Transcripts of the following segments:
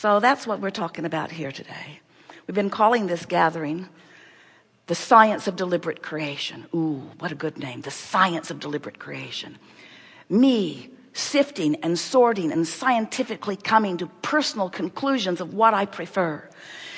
So that's what we're talking about here today. We've been calling this gathering the science of deliberate creation. Ooh, what a good name. The science of deliberate creation. Me sifting and sorting and scientifically coming to personal conclusions of what I prefer,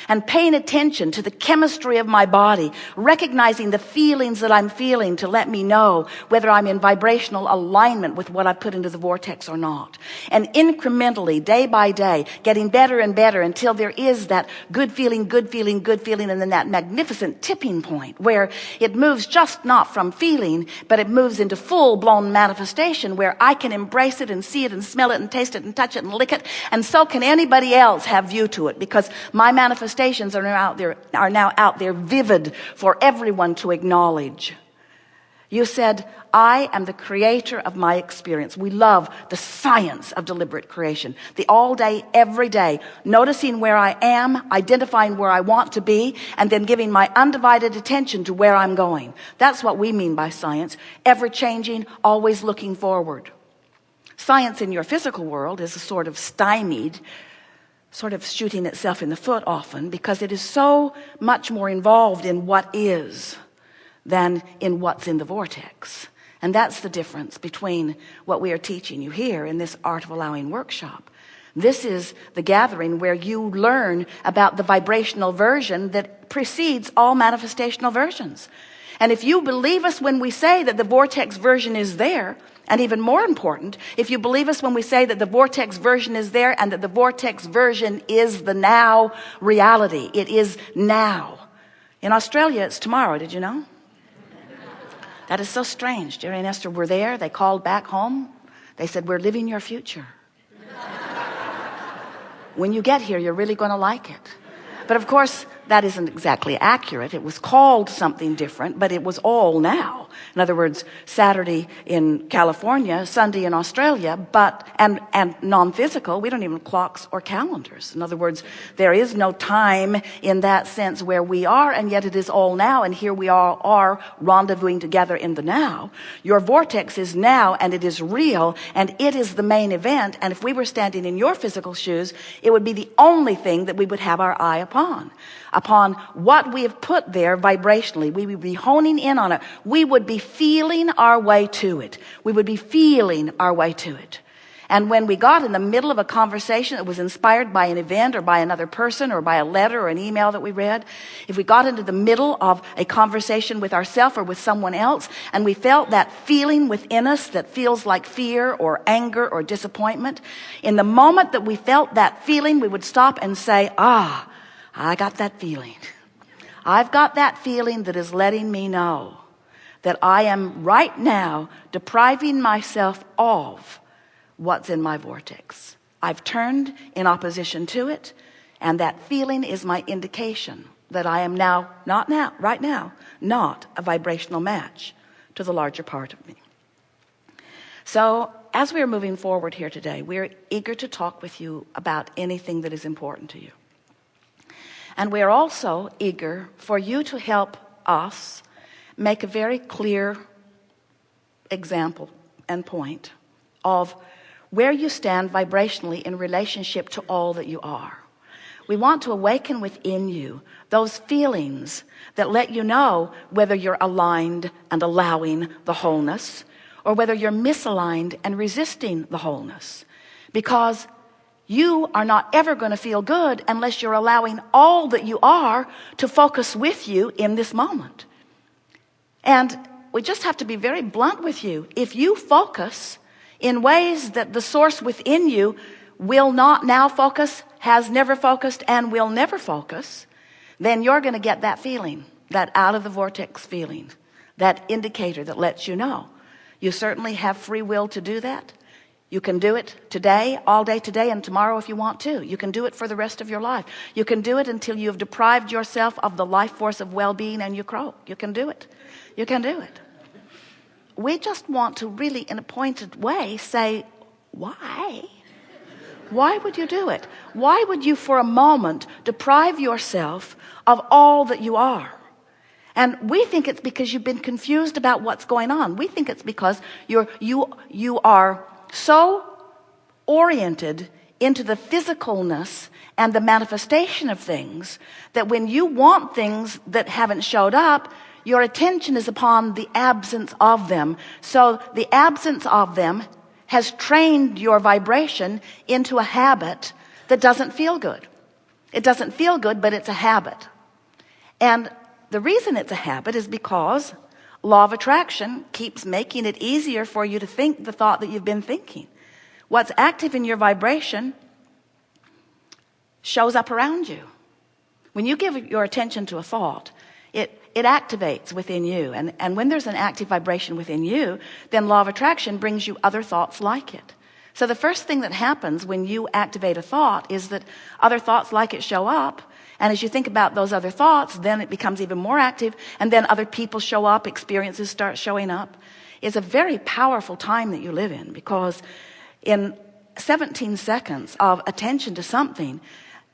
and paying attention to the chemistry of my body, recognizing the feelings that I'm feeling to let me know whether I'm in vibrational alignment with what I put into the vortex or not. And incrementally, day by day, getting better and better until there is that good feeling, good feeling, good feeling, and then that magnificent tipping point where it moves just not from feeling, but it moves into full-blown manifestation where I can embrace it and see it and smell it and taste it and touch it and lick it, and so can anybody else have view to it, because my manifestations are now out there vivid for everyone to acknowledge. You said, I am the creator of my experience. We love the science of deliberate creation. The all day, every day, noticing where I am, identifying where I want to be, and then giving my undivided attention to where I'm going. That's what we mean by science. Ever changing, always looking forward. Science in your physical world is a sort of stymied, sort of shooting itself in the foot often, because it is so much more involved in what is than in what's in the vortex. And that's the difference between what we are teaching you here in this Art of Allowing workshop. This is the gathering where you learn about the vibrational version that precedes all manifestational versions. And if you believe us when we say that the vortex version is there, and even more important, if you believe us when we say that the vortex version is there and that the vortex version is the now reality, it is now. In Australia, it's tomorrow. Did you know? That is so strange. Jerry and Esther were there. They called back home. They said, we're living your future. When you get here, you're really going to like it. But of course, that isn't exactly accurate. It was called something different, but it was all now. In other words, Saturday in California, Sunday in Australia, but and non-physical. We don't even have clocks or calendars. In other words, there is no time in that sense where we are, and yet it is all now, and here we all are rendezvousing together in the now. Your vortex is now, and it is real, and it is the main event. And if we were standing in your physical shoes, it would be the only thing that we would have our eye upon what we have put there vibrationally. We would be honing in on it. We would be feeling our way to it. We would be feeling our way to it. And when we got in the middle of a conversation that was inspired by an event or by another person or by a letter or an email that we read, if we got into the middle of a conversation with ourselves or with someone else, and we felt that feeling within us that feels like fear or anger or disappointment, in the moment that we felt that feeling, we would stop and say, I got that feeling. I've got that feeling that is letting me know that I am right now depriving myself of what's in my vortex. I've turned in opposition to it, and that feeling is my indication that I am right now, not a vibrational match to the larger part of me. So as we are moving forward here today, we're eager to talk with you about anything that is important to you. And we're also eager for you to help us make a very clear example and point of where you stand vibrationally in relationship to all that you are. We want to awaken within you those feelings that let you know whether you're aligned and allowing the wholeness, or whether you're misaligned and resisting the wholeness. Because you are not ever going to feel good unless you're allowing all that you are to focus with you in this moment. And we just have to be very blunt with you. If you focus in ways that the source within you will not now focus, has never focused, and will never focus, then you're going to get that feeling, that out of the vortex feeling, that indicator that lets you know. You certainly have free will to do that. You can do it today, all day today, and tomorrow if you want to. You can do it for the rest of your life. You can do it until you've deprived yourself of the life force of well-being and you croak. You can do it. You can do it. We just want to really, in a pointed way, say, why? Why would you do it? Why would you for a moment deprive yourself of all that you are? And we think it's because you've been confused about what's going on. We think it's because you are so oriented into the physicalness and the manifestation of things, that when you want things that haven't showed up, your attention is upon the absence of them. So the absence of them has trained your vibration into a habit that doesn't feel good. It doesn't feel good, but it's a habit. And the reason it's a habit is because law of attraction keeps making it easier for you to think the thought that you've been thinking. What's active in your vibration shows up around you. When you give your attention to a thought, it activates within you. And when there's an active vibration within you, then law of attraction brings you other thoughts like it. So the first thing that happens when you activate a thought is that other thoughts like it show up. And as you think about those other thoughts, then it becomes even more active. And then other people show up, experiences start showing up. It's a very powerful time that you live in, because in 17 seconds of attention to something,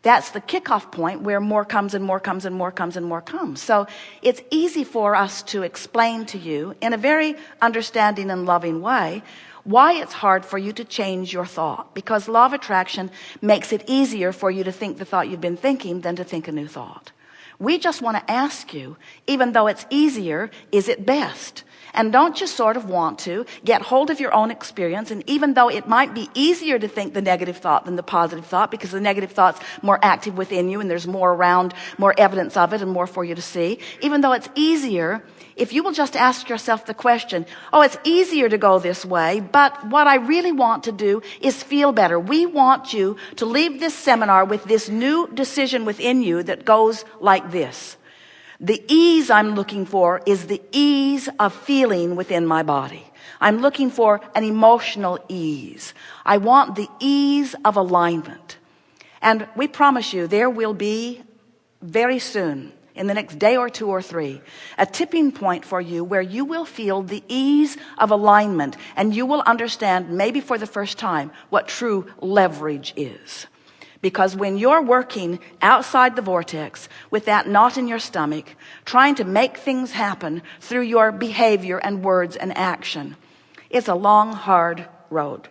that's the kickoff point where more comes and more comes and more comes and more comes. So it's easy for us to explain to you in a very understanding and loving way why it's hard for you to change your thought, because law of attraction makes it easier for you to think the thought you've been thinking than to think a new thought. We just want to ask you, even though it's easier, is it best? And don't just sort of want to get hold of your own experience. And even though it might be easier to think the negative thought than the positive thought, because the negative thought's more active within you and there's more around, more evidence of it and more for you to see. Even though it's easier, if you will just ask yourself the question, oh, it's easier to go this way, but what I really want to do is feel better. We want you to leave this seminar with this new decision within you that goes like this. The ease I'm looking for is the ease of feeling within my body. I'm looking for an emotional ease. I want the ease of alignment. And we promise you there will be very soon, in the next day or two or three, a tipping point for you where you will feel the ease of alignment, and you will understand, maybe for the first time, what true leverage is. Because when you're working outside the vortex with that knot in your stomach, trying to make things happen through your behavior and words and action, it's a long, hard road.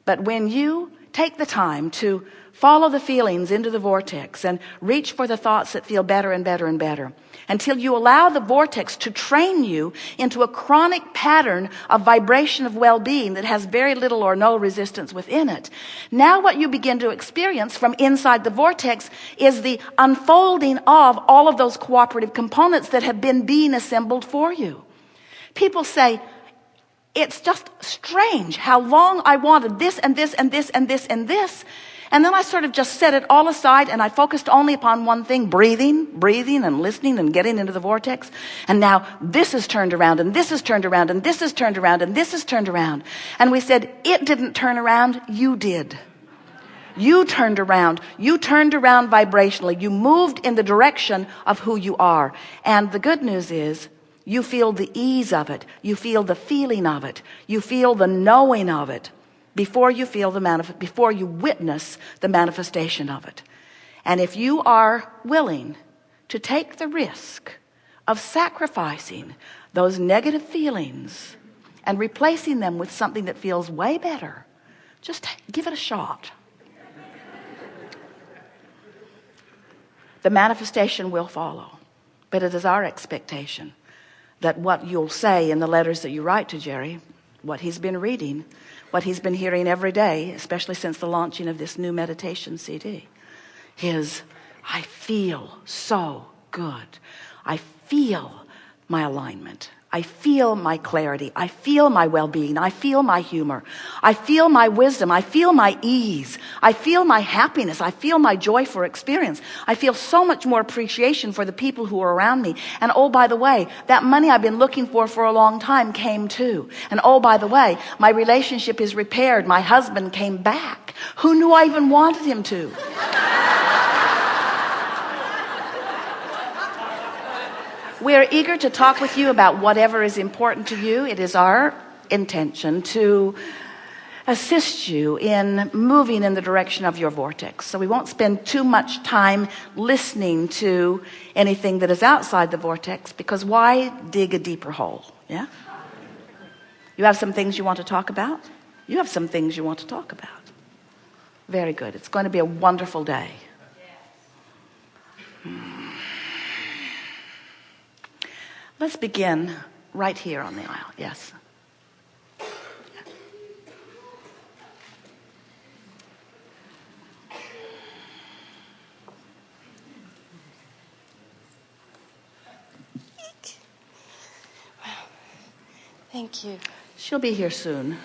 But when you take the time to follow the feelings into the vortex and reach for the thoughts that feel better and better and better, until you allow the vortex to train you into a chronic pattern of vibration of well-being that has very little or no resistance within it. Now what you begin to experience from inside the vortex is the unfolding of all of those cooperative components that have been being assembled for you. People say, it's just strange how long I wanted this and this and this and this and this. And then I sort of just set it all aside and I focused only upon one thing, breathing and listening and getting into the vortex. And now this is turned around and this is turned around and this is turned around and this is turned around. And we said, it didn't turn around, you did. You turned around. You turned around vibrationally. You moved in the direction of who you are. And the good news is, you feel the ease of it. You feel the feeling of it. You feel the knowing of it. Before you feel before you witness the manifestation of it. And if you are willing to take the risk of sacrificing those negative feelings and replacing them with something that feels way better, just give it a shot. The manifestation will follow, but it is our expectation that what you'll say in the letters that you write to Jerry, what he's been reading, what he's been hearing every day, especially since the launching of this new meditation CD, is, I feel so good. I feel my alignment. I feel my clarity. I feel my well-being. I feel my humor. I feel my wisdom. I feel my ease. I feel my happiness. I feel my joy for experience. I feel so much more appreciation for the people who are around me. And oh, by the way, that money I've been looking for a long time came too. And oh, by the way, my relationship is repaired. My husband came back. Who knew I even wanted him to? We are eager to talk with you about whatever is important to you. It is our intention to assist you in moving in the direction of your vortex. So we won't spend too much time listening to anything that is outside the vortex, because why dig a deeper hole? Yeah? You have some things you want to talk about? You have some things you want to talk about. Very good. It's going to be a wonderful day. Let's begin right here on the aisle. Yes. Thank you. She'll be here soon.